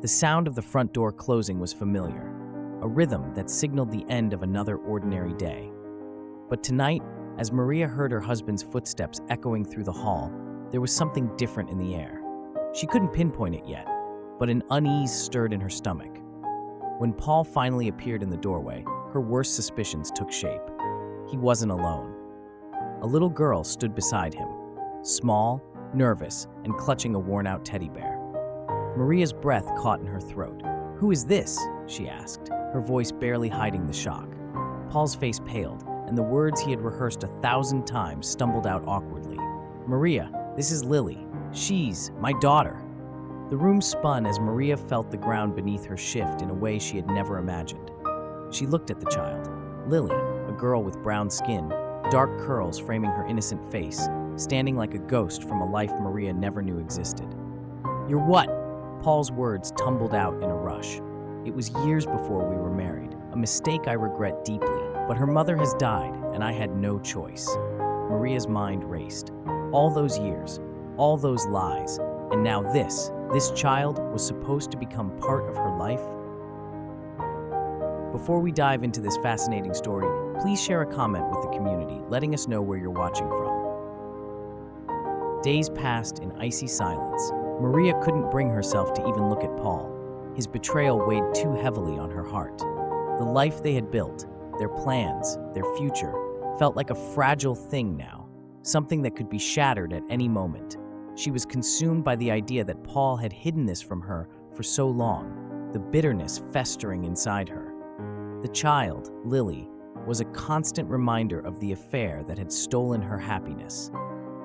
The sound of the front door closing was familiar, a rhythm that signaled the end of another ordinary day. But tonight, as Maria heard her husband's footsteps echoing through the hall, there was something different in the air. She couldn't pinpoint it yet, but an unease stirred in her stomach. When Paul finally appeared in the doorway, her worst suspicions took shape. He wasn't alone. A little girl stood beside him, small, nervous, and clutching a worn-out teddy bear. Maria's breath caught in her throat. "Who is this?" she asked, her voice barely hiding the shock. Paul's face paled, and the words he had rehearsed 1,000 times stumbled out awkwardly. "Maria, this is Lily. She's my daughter." The room spun as Maria felt the ground beneath her shift in a way she had never imagined. She looked at the child, Lily, a girl with brown skin, dark curls framing her innocent face, standing like a ghost from a life Maria never knew existed. "You're what?" Paul's words tumbled out in a rush. "It was years before we were married, a mistake I regret deeply, but her mother has died, and I had no choice." Maria's mind raced. All those years, all those lies, and now this child was supposed to become part of her life? Before we dive into this fascinating story, please share a comment with the community, letting us know where you're watching from. Days passed in icy silence. Maria couldn't bring herself to even look at Paul. His betrayal weighed too heavily on her heart. The life they had built, their plans, their future, felt like a fragile thing now, something that could be shattered at any moment. She was consumed by the idea that Paul had hidden this from her for so long, the bitterness festering inside her. The child, Lily, was a constant reminder of the affair that had stolen her happiness.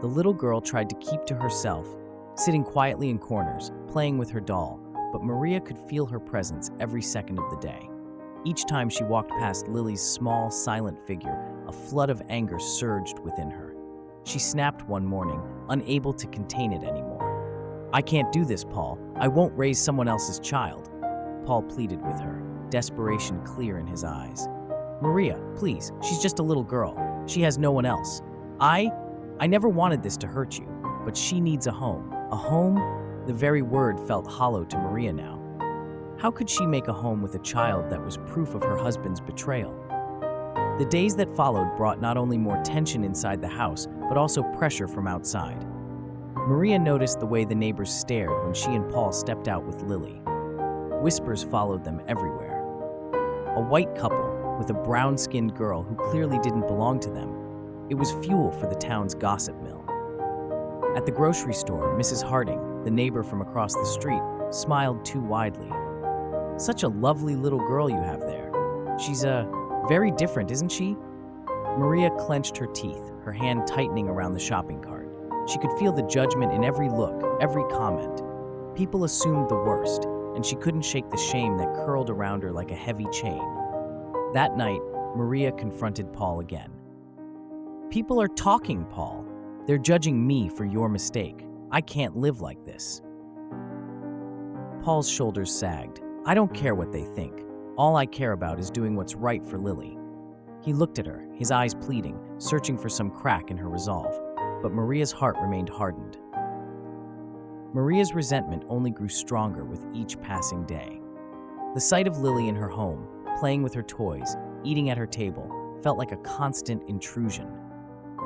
The little girl tried to keep to herself, sitting quietly in corners, playing with her doll, but Maria could feel her presence every second of the day. Each time she walked past Lily's small, silent figure, a flood of anger surged within her. She snapped one morning, unable to contain it anymore. "I can't do this, Paul. I won't raise someone else's child." Paul pleaded with her, desperation clear in his eyes. "Maria, please, she's just a little girl. She has no one else. I never wanted this to hurt you, but she needs a home. A home?" The very word felt hollow to Maria now. How could she make a home with a child that was proof of her husband's betrayal? The days that followed brought not only more tension inside the house, but also pressure from outside. Maria noticed the way the neighbors stared when she and Paul stepped out with Lily. Whispers followed them everywhere. A white couple with a brown-skinned girl who clearly didn't belong to them. It was fuel for the town's gossip mill. At the grocery store, Mrs. Harding, the neighbor from across the street, smiled too widely. "Such a lovely little girl you have there. She's very different, isn't she?" Maria clenched her teeth, her hand tightening around the shopping cart. She could feel the judgment in every look, every comment. People assumed the worst, and she couldn't shake the shame that curled around her like a heavy chain. That night, Maria confronted Paul again. "People are talking, Paul. They're judging me for your mistake. I can't live like this." Paul's shoulders sagged. "I don't care what they think. All I care about is doing what's right for Lily." He looked at her, his eyes pleading, searching for some crack in her resolve, but Maria's heart remained hardened. Maria's resentment only grew stronger with each passing day. The sight of Lily in her home, playing with her toys, eating at her table, felt like a constant intrusion.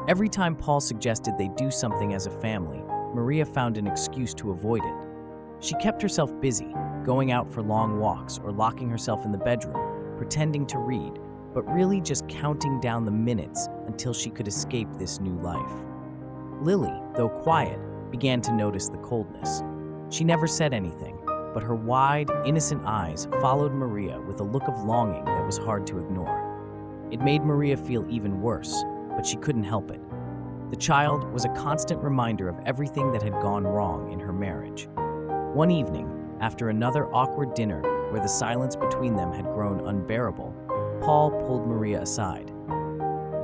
Every time Paul suggested they do something as a family, Maria found an excuse to avoid it. She kept herself busy, going out for long walks or locking herself in the bedroom, pretending to read, but really just counting down the minutes until she could escape this new life. Lily, though quiet, began to notice the coldness. She never said anything, but her wide, innocent eyes followed Maria with a look of longing that was hard to ignore. It made Maria feel even worse, but she couldn't help it. The child was a constant reminder of everything that had gone wrong in her marriage. One evening, after another awkward dinner where the silence between them had grown unbearable, Paul pulled Maria aside.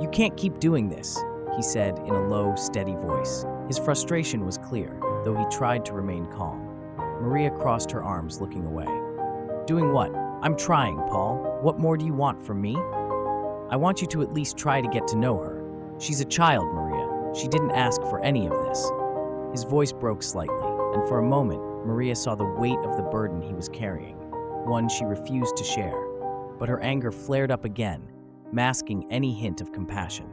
"You can't keep doing this," he said in a low, steady voice. His frustration was clear, though he tried to remain calm. Maria crossed her arms, looking away. "Doing what? I'm trying, Paul. What more do you want from me? I want you to at least try to get to know her. She's a child, Maria. She didn't ask for any of this." His voice broke slightly, and for a moment, Maria saw the weight of the burden he was carrying, one she refused to share. But her anger flared up again, masking any hint of compassion.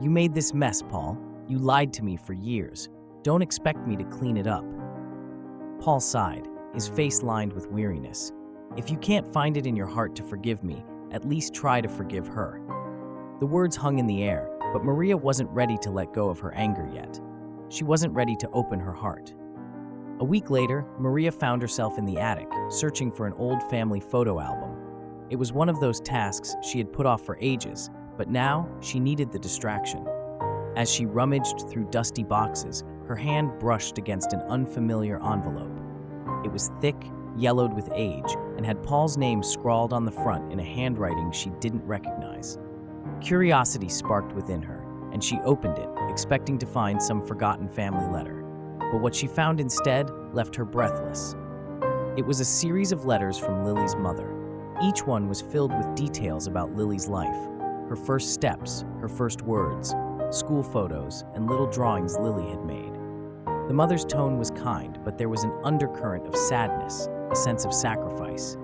"You made this mess, Paul. You lied to me for years. Don't expect me to clean it up." Paul sighed, his face lined with weariness. "If you can't find it in your heart to forgive me, at least try to forgive her." The words hung in the air, but Maria wasn't ready to let go of her anger yet. She wasn't ready to open her heart. A week later, Maria found herself in the attic, searching for an old family photo album. It was one of those tasks she had put off for ages, but now she needed the distraction. As she rummaged through dusty boxes, her hand brushed against an unfamiliar envelope. It was thick, yellowed with age, and had Paul's name scrawled on the front in a handwriting she didn't recognize. Curiosity sparked within her, and she opened it, expecting to find some forgotten family letter. But what she found instead left her breathless. It was a series of letters from Lily's mother. Each one was filled with details about Lily's life, her first steps, her first words, school photos, and little drawings Lily had made. The mother's tone was kind, but there was an undercurrent of sadness, a sense of sacrifice.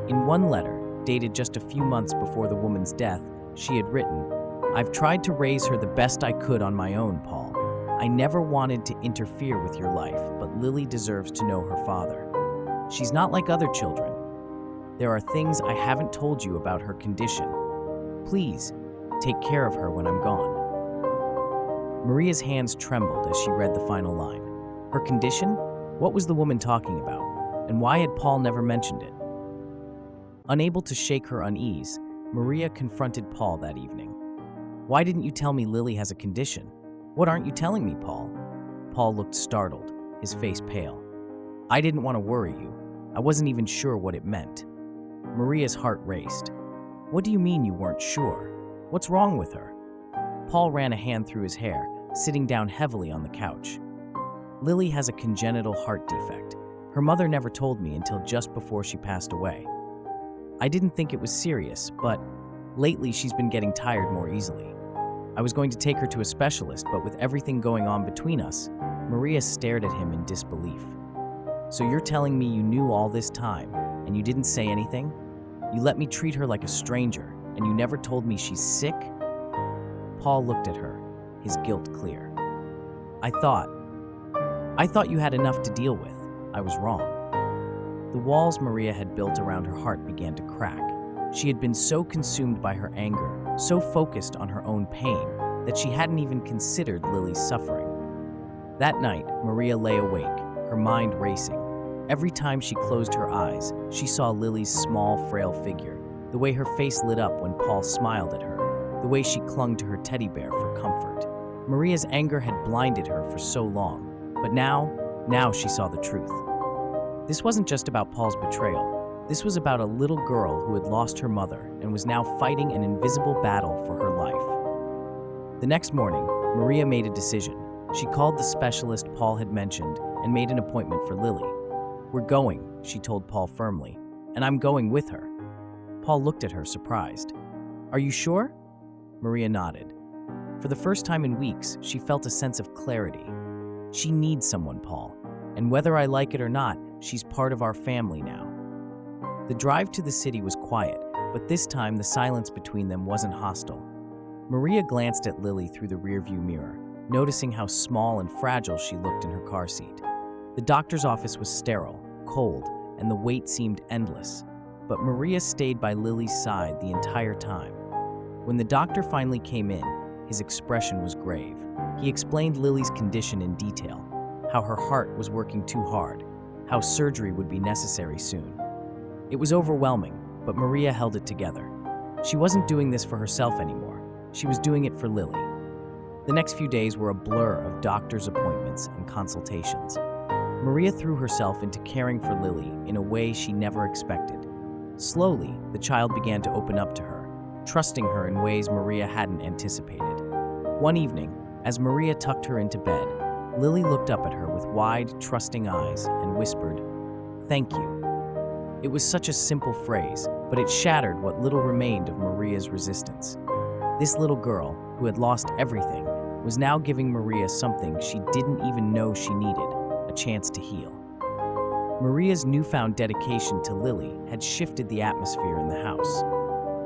In one letter, dated just a few months before the woman's death, she had written, "I've tried to raise her the best I could on my own, Paul. I never wanted to interfere with your life, but Lily deserves to know her father. She's not like other children. There are things I haven't told you about her condition. Please, take care of her when I'm gone." Maria's hands trembled as she read the final line. Her condition? What was the woman talking about? And why had Paul never mentioned it? Unable to shake her unease, Maria confronted Paul that evening. "Why didn't you tell me Lily has a condition? What aren't you telling me, Paul?" Paul looked startled, his face pale. "I didn't want to worry you. I wasn't even sure what it meant." Maria's heart raced. "What do you mean you weren't sure? What's wrong with her?" Paul ran a hand through his hair, sitting down heavily on the couch. "Lily has a congenital heart defect. Her mother never told me until just before she passed away. I didn't think it was serious, but lately she's been getting tired more easily. I was going to take her to a specialist, but with everything going on between us," Maria stared at him in disbelief. "So you're telling me you knew all this time, and you didn't say anything? You let me treat her like a stranger, and you never told me she's sick?" Paul looked at her, his guilt clear. I thought you had enough to deal with. I was wrong." The walls Maria had built around her heart began to crack. She had been so consumed by her anger, so focused on her own pain, that she hadn't even considered Lily's suffering. That night, Maria lay awake, her mind racing. Every time she closed her eyes, she saw Lily's small, frail figure, the way her face lit up when Paul smiled at her, the way she clung to her teddy bear for comfort. Maria's anger had blinded her for so long, but now she saw the truth. This wasn't just about Paul's betrayal. This was about a little girl who had lost her mother and was now fighting an invisible battle for her life. The next morning, Maria made a decision. She called the specialist Paul had mentioned and made an appointment for Lily. "We're going," she told Paul firmly, "and I'm going with her." Paul looked at her, surprised. "Are you sure?" Maria nodded. For the first time in weeks, she felt a sense of clarity. She needs someone, Paul, and whether I like it or not, she's part of our family now. The drive to the city was quiet, but this time the silence between them wasn't hostile. Maria glanced at Lily through the rearview mirror, noticing how small and fragile she looked in her car seat. The doctor's office was sterile, cold, and the wait seemed endless, but Maria stayed by Lily's side the entire time. When the doctor finally came in, his expression was grave. He explained Lily's condition in detail, how her heart was working too hard, how surgery would be necessary soon. It was overwhelming, but Maria held it together. She wasn't doing this for herself anymore. She was doing it for Lily. The next few days were a blur of doctor's appointments and consultations. Maria threw herself into caring for Lily in a way she never expected. Slowly, the child began to open up to her, trusting her in ways Maria hadn't anticipated. One evening, as Maria tucked her into bed, Lily looked up at her with wide, trusting eyes and whispered, "Thank you." It was such a simple phrase, but it shattered what little remained of Maria's resistance. This little girl, who had lost everything, was now giving Maria something she didn't even know she needed, a chance to heal. Maria's newfound dedication to Lily had shifted the atmosphere in the house.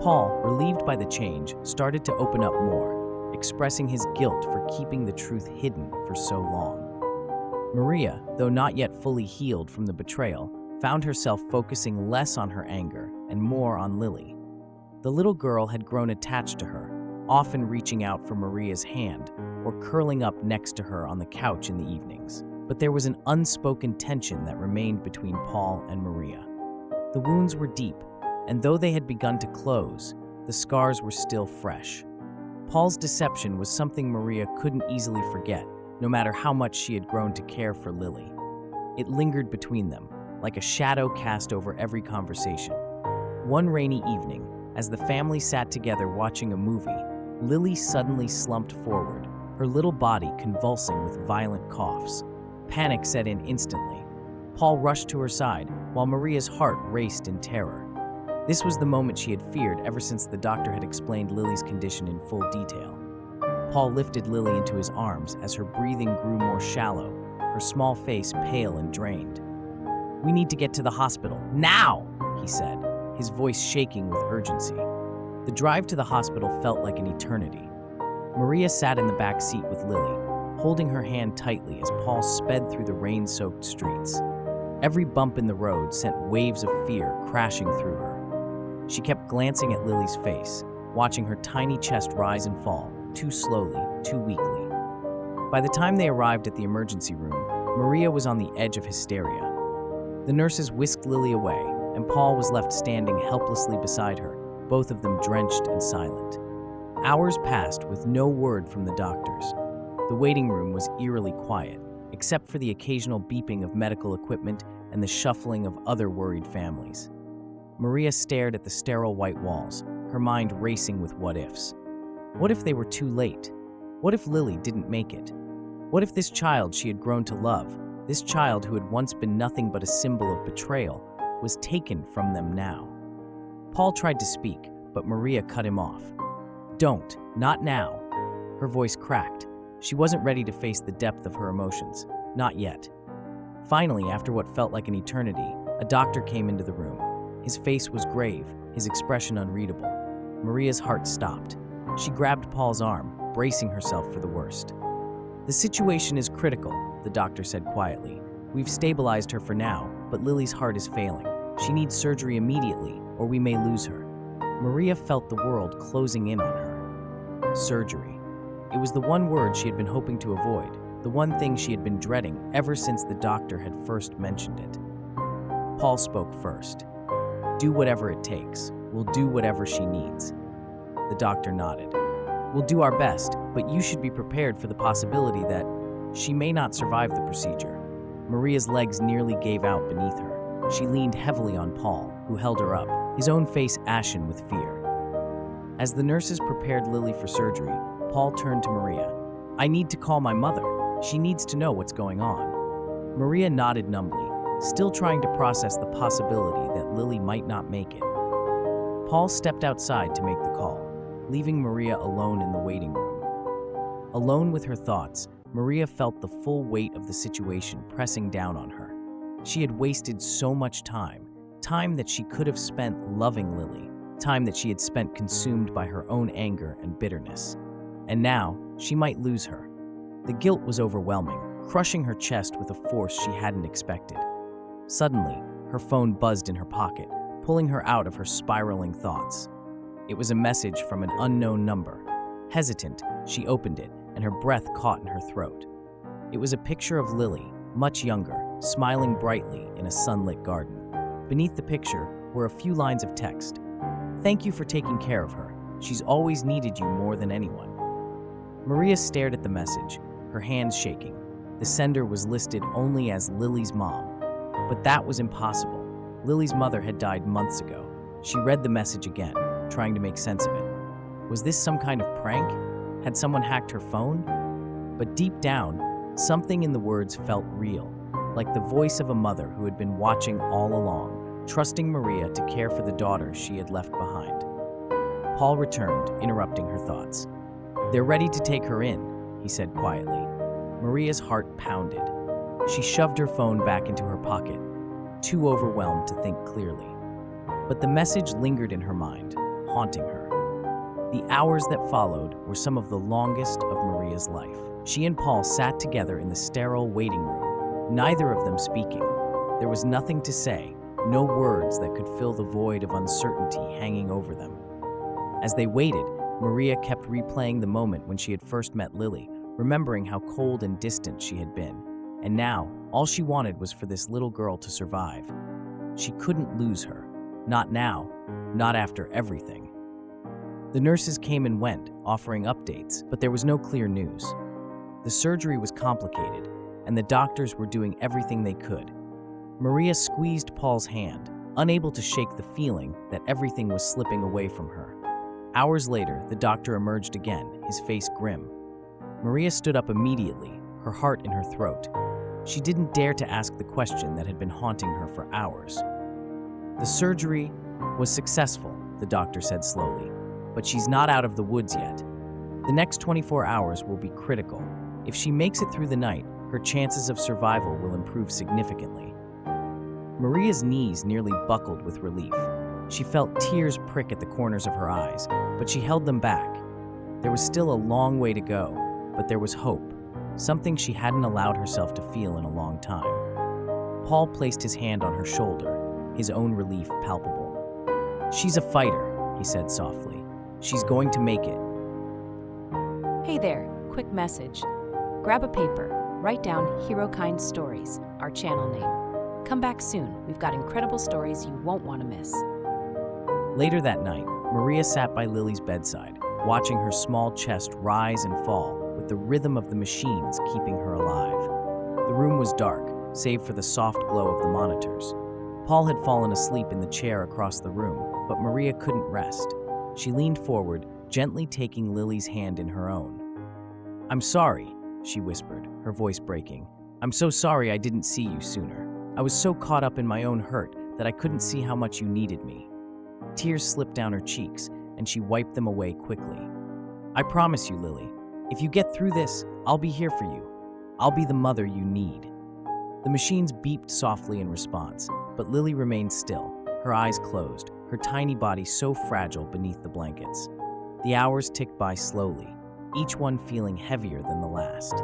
Paul, relieved by the change, started to open up more, expressing his guilt for keeping the truth hidden for so long. Maria, though not yet fully healed from the betrayal, found herself focusing less on her anger and more on Lily. The little girl had grown attached to her, often reaching out for Maria's hand or curling up next to her on the couch in the evenings. But there was an unspoken tension that remained between Paul and Maria. The wounds were deep, and though they had begun to close, the scars were still fresh. Paul's deception was something Maria couldn't easily forget, no matter how much she had grown to care for Lily. It lingered between them, like a shadow cast over every conversation. One rainy evening, as the family sat together watching a movie, Lily suddenly slumped forward, her little body convulsing with violent coughs. Panic set in instantly. Paul rushed to her side, while Maria's heart raced in terror. This was the moment she had feared ever since the doctor had explained Lily's condition in full detail. Paul lifted Lily into his arms as her breathing grew more shallow, her small face pale and drained. "We need to get to the hospital, now!" he said, his voice shaking with urgency. The drive to the hospital felt like an eternity. Maria sat in the back seat with Lily, holding her hand tightly as Paul sped through the rain-soaked streets. Every bump in the road sent waves of fear crashing through her. She kept glancing at Lily's face, watching her tiny chest rise and fall, too slowly, too weakly. By the time they arrived at the emergency room, Maria was on the edge of hysteria. The nurses whisked Lily away, and Paul was left standing helplessly beside her, both of them drenched and silent. Hours passed with no word from the doctors. The waiting room was eerily quiet, except for the occasional beeping of medical equipment and the shuffling of other worried families. Maria stared at the sterile white walls, her mind racing with what-ifs. What if they were too late? What if Lily didn't make it? What if this child she had grown to love, this child who had once been nothing but a symbol of betrayal, was taken from them now? Paul tried to speak, but Maria cut him off. "Don't, not now." Her voice cracked. She wasn't ready to face the depth of her emotions. Not yet. Finally, after what felt like an eternity, a doctor came into the room. His face was grave, his expression unreadable. Maria's heart stopped. She grabbed Paul's arm, bracing herself for the worst. "The situation is critical," the doctor said quietly. "We've stabilized her for now, but Lily's heart is failing. She needs surgery immediately, or we may lose her." Maria felt the world closing in on her. Surgery. It was the one word she had been hoping to avoid, the one thing she had been dreading ever since the doctor had first mentioned it. Paul spoke first. "Do whatever it takes. We'll do whatever she needs." The doctor nodded. "We'll do our best, but you should be prepared for the possibility that she may not survive the procedure." Maria's legs nearly gave out beneath her. She leaned heavily on Paul, who held her up, his own face ashen with fear. As the nurses prepared Lily for surgery, Paul turned to Maria. "I need to call my mother. She needs to know what's going on." Maria nodded numbly, still trying to process the possibility that Lily might not make it. Paul stepped outside to make the call, leaving Maria alone in the waiting room. Alone with her thoughts, Maria felt the full weight of the situation pressing down on her. She had wasted so much time that she could have spent loving Lily, time that she had spent consumed by her own anger and bitterness. And now, she might lose her. The guilt was overwhelming, crushing her chest with a force she hadn't expected. Suddenly, her phone buzzed in her pocket, pulling her out of her spiraling thoughts. It was a message from an unknown number. Hesitant, she opened it, and her breath caught in her throat. It was a picture of Lily, much younger, smiling brightly in a sunlit garden. Beneath the picture were a few lines of text. "Thank you for taking care of her. She's always needed you more than anyone." Maria stared at the message, her hands shaking. The sender was listed only as Lily's mom. But that was impossible. Lily's mother had died months ago. She read the message again, trying to make sense of it. Was this some kind of prank? Had someone hacked her phone? But deep down, something in the words felt real, like the voice of a mother who had been watching all along, trusting Maria to care for the daughter she had left behind. Paul returned, interrupting her thoughts. "They're ready to take her in." he said quietly. Maria's heart pounded. She shoved her phone back into her pocket, too overwhelmed to think clearly. But the message lingered in her mind, haunting her. The hours that followed were some of the longest of Maria's life. She and Paul sat together in the sterile waiting room, neither of them speaking. There was nothing to say, no words that could fill the void of uncertainty hanging over them. As they waited, Maria kept replaying the moment when she had first met Lily, remembering how cold and distant she had been. And now, all she wanted was for this little girl to survive. She couldn't lose her. Not now, not after everything. The nurses came and went, offering updates, but there was no clear news. The surgery was complicated, and the doctors were doing everything they could. Maria squeezed Paul's hand, unable to shake the feeling that everything was slipping away from her. Hours later, the doctor emerged again, his face grim. Maria stood up immediately, her heart in her throat. She didn't dare to ask the question that had been haunting her for hours. The surgery was successful, the doctor said slowly, but she's not out of the woods yet. The next 24 hours will be critical. If she makes it through the night, her chances of survival will improve significantly. Maria's knees nearly buckled with relief. She felt tears prick at the corners of her eyes, but she held them back. There was still a long way to go, but there was hope, something she hadn't allowed herself to feel in a long time. Paul placed his hand on her shoulder, his own relief palpable. "She's a fighter," he said softly. "She's going to make it." Hey there, quick message. Grab a paper, write down HeroKind Stories, our channel name. Come back soon, we've got incredible stories you won't want to miss. Later that night, Maria sat by Lily's bedside, watching her small chest rise and fall with the rhythm of the machines keeping her alive. The room was dark, save for the soft glow of the monitors. Paul had fallen asleep in the chair across the room, but Maria couldn't rest. She leaned forward, gently taking Lily's hand in her own. "I'm sorry," she whispered, her voice breaking. "I'm so sorry I didn't see you sooner. I was so caught up in my own hurt that I couldn't see how much you needed me." Tears slipped down her cheeks, and she wiped them away quickly. "I promise you, Lily, if you get through this, I'll be here for you. I'll be the mother you need." The machines beeped softly in response, but Lily remained still, her eyes closed, her tiny body so fragile beneath the blankets. The hours ticked by slowly, each one feeling heavier than the last.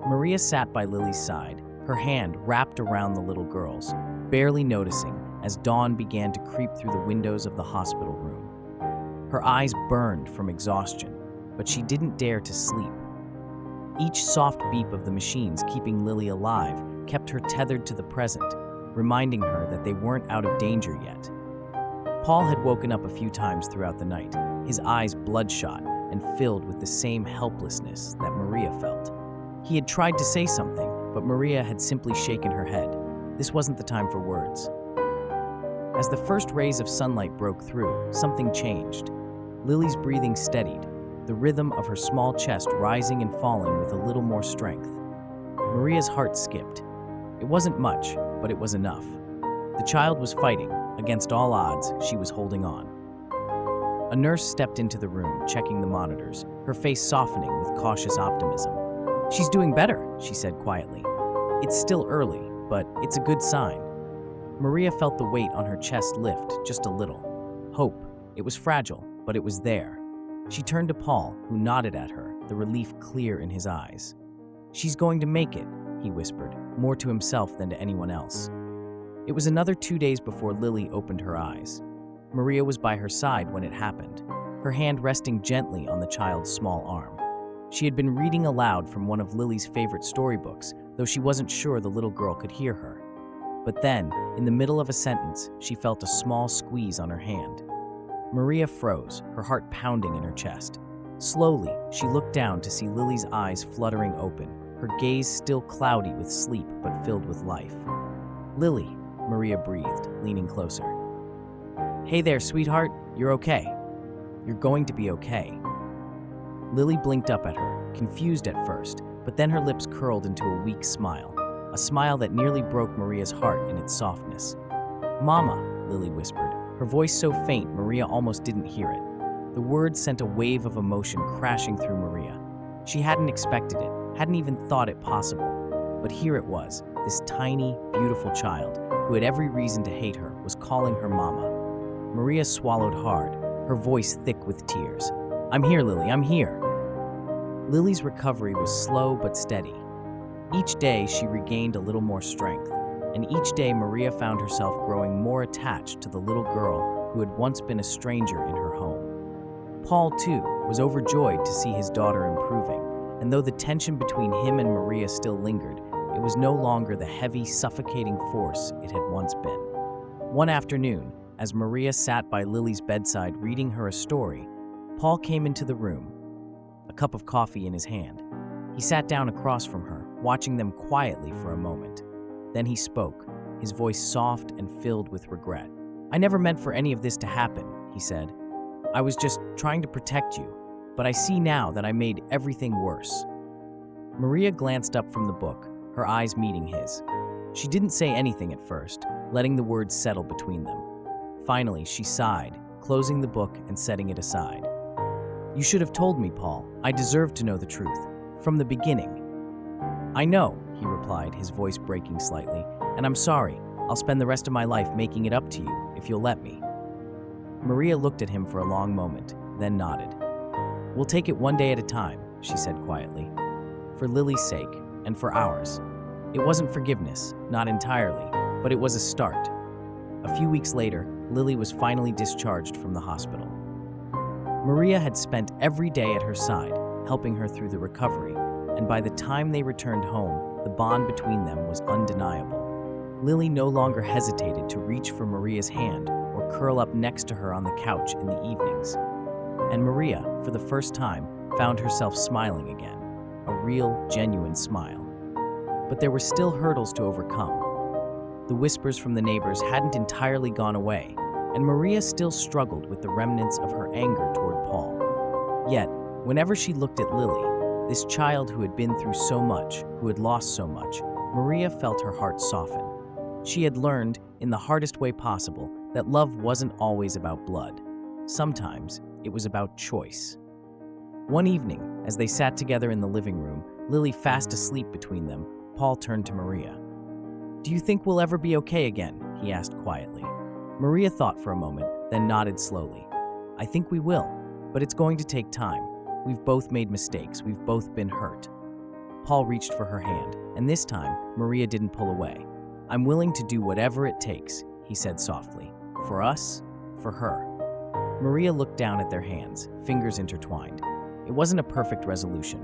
Maria sat by Lily's side, her hand wrapped around the little girl's, barely noticing as dawn began to creep through the windows of the hospital room. Her eyes burned from exhaustion, but she didn't dare to sleep. Each soft beep of the machines keeping Lily alive kept her tethered to the present, reminding her that they weren't out of danger yet. Paul had woken up a few times throughout the night, his eyes bloodshot and filled with the same helplessness that Maria felt. He had tried to say something, but Maria had simply shaken her head. This wasn't the time for words. As the first rays of sunlight broke through, something changed. Lily's breathing steadied, the rhythm of her small chest rising and falling with a little more strength. Maria's heart skipped. It wasn't much, but it was enough. The child was fighting. Against all odds, she was holding on. A nurse stepped into the room, checking the monitors, her face softening with cautious optimism. "She's doing better," she said quietly. "It's still early, but it's a good sign." Maria felt the weight on her chest lift just a little. Hope. It was fragile, but it was there. She turned to Paul, who nodded at her, the relief clear in his eyes. "She's going to make it," he whispered, more to himself than to anyone else. It was another 2 days before Lily opened her eyes. Maria was by her side when it happened, her hand resting gently on the child's small arm. She had been reading aloud from one of Lily's favorite storybooks, though she wasn't sure the little girl could hear her. But then, in the middle of a sentence, she felt a small squeeze on her hand. Maria froze, her heart pounding in her chest. Slowly, she looked down to see Lily's eyes fluttering open, her gaze still cloudy with sleep but filled with life. "Lily," Maria breathed, leaning closer. "Hey there, sweetheart, you're okay. You're going to be okay." Lily blinked up at her, confused at first, but then her lips curled into a weak smile, a smile that nearly broke Maria's heart in its softness. "Mama," Lily whispered, her voice so faint Maria almost didn't hear it. The words sent a wave of emotion crashing through Maria. She hadn't expected it, hadn't even thought it possible. But here it was, this tiny, beautiful child, who had every reason to hate her, was calling her mama. Maria swallowed hard, her voice thick with tears. "I'm here, Lily, I'm here." Lily's recovery was slow but steady. Each day she regained a little more strength, and each day Maria found herself growing more attached to the little girl who had once been a stranger in her home. Paul, too, was overjoyed to see his daughter improving, and though the tension between him and Maria still lingered, it was no longer the heavy, suffocating force it had once been. One afternoon, as Maria sat by Lily's bedside reading her a story, Paul came into the room, a cup of coffee in his hand. He sat down across from her, watching them quietly for a moment. Then he spoke, his voice soft and filled with regret. "I never meant for any of this to happen," he said. "I was just trying to protect you, but I see now that I made everything worse." Maria glanced up from the book, her eyes meeting his. She didn't say anything at first, letting the words settle between them. Finally, she sighed, closing the book and setting it aside. "You should have told me, Paul. I deserved to know the truth. From the beginning." "I know," he replied, his voice breaking slightly, "and I'm sorry. I'll spend the rest of my life making it up to you, if you'll let me." Maria looked at him for a long moment, then nodded. "We'll take it one day at a time," she said quietly. "For Lily's sake, and for ours." It wasn't forgiveness, not entirely, but it was a start. A few weeks later, Lily was finally discharged from the hospital. Maria had spent every day at her side, helping her through the recovery, and by the time they returned home, the bond between them was undeniable. Lily no longer hesitated to reach for Maria's hand or curl up next to her on the couch in the evenings. And Maria, for the first time, found herself smiling again, a real, genuine smile. But there were still hurdles to overcome. The whispers from the neighbors hadn't entirely gone away, and Maria still struggled with the remnants of her anger toward Paul. Yet, whenever she looked at Lily, this child who had been through so much, who had lost so much, Maria felt her heart soften. She had learned, in the hardest way possible, that love wasn't always about blood. Sometimes, it was about choice. One evening, as they sat together in the living room, Lily fast asleep between them, Paul turned to Maria. "Do you think we'll ever be okay again?" he asked quietly. Maria thought for a moment, then nodded slowly. "I think we will, but it's going to take time. We've both made mistakes, we've both been hurt." Paul reached for her hand, and this time, Maria didn't pull away. "I'm willing to do whatever it takes," he said softly. "For us, for her." Maria looked down at their hands, fingers intertwined. It wasn't a perfect resolution.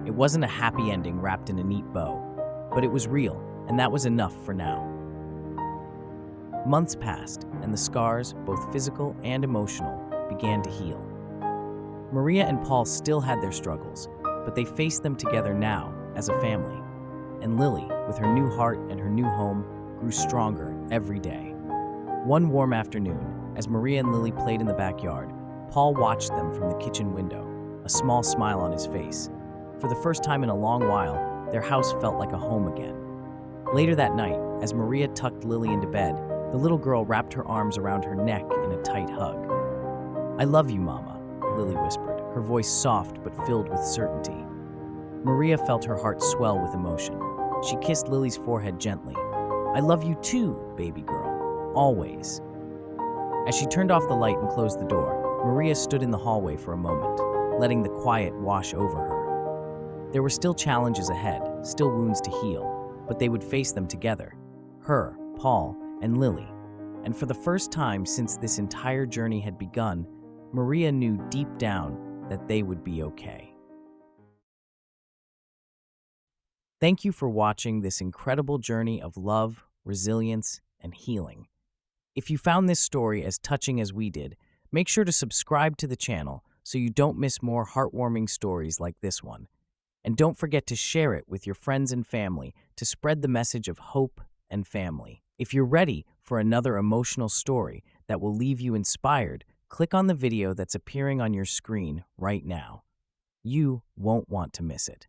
It wasn't a happy ending wrapped in a neat bow. But it was real, and that was enough for now. Months passed, and the scars, both physical and emotional, began to heal. Maria and Paul still had their struggles, but they faced them together now, as a family. And Lily, with her new heart and her new home, grew stronger every day. One warm afternoon, as Maria and Lily played in the backyard, Paul watched them from the kitchen window, a small smile on his face. For the first time in a long while, their house felt like a home again. Later that night, as Maria tucked Lily into bed, the little girl wrapped her arms around her neck in a tight hug. "I love you, Mama," Lily whispered, her voice soft but filled with certainty. Maria felt her heart swell with emotion. She kissed Lily's forehead gently. "I love you too, baby girl, always." As she turned off the light and closed the door, Maria stood in the hallway for a moment, letting the quiet wash over her. There were still challenges ahead, still wounds to heal, but they would face them together. Her, Paul, and Lily. And for the first time since this entire journey had begun, Maria knew deep down that they would be okay. Thank you for watching this incredible journey of love, resilience, and healing. If you found this story as touching as we did, make sure to subscribe to the channel so you don't miss more heartwarming stories like this one. And don't forget to share it with your friends and family to spread the message of hope and family. If you're ready for another emotional story that will leave you inspired, click on the video that's appearing on your screen right now. You won't want to miss it.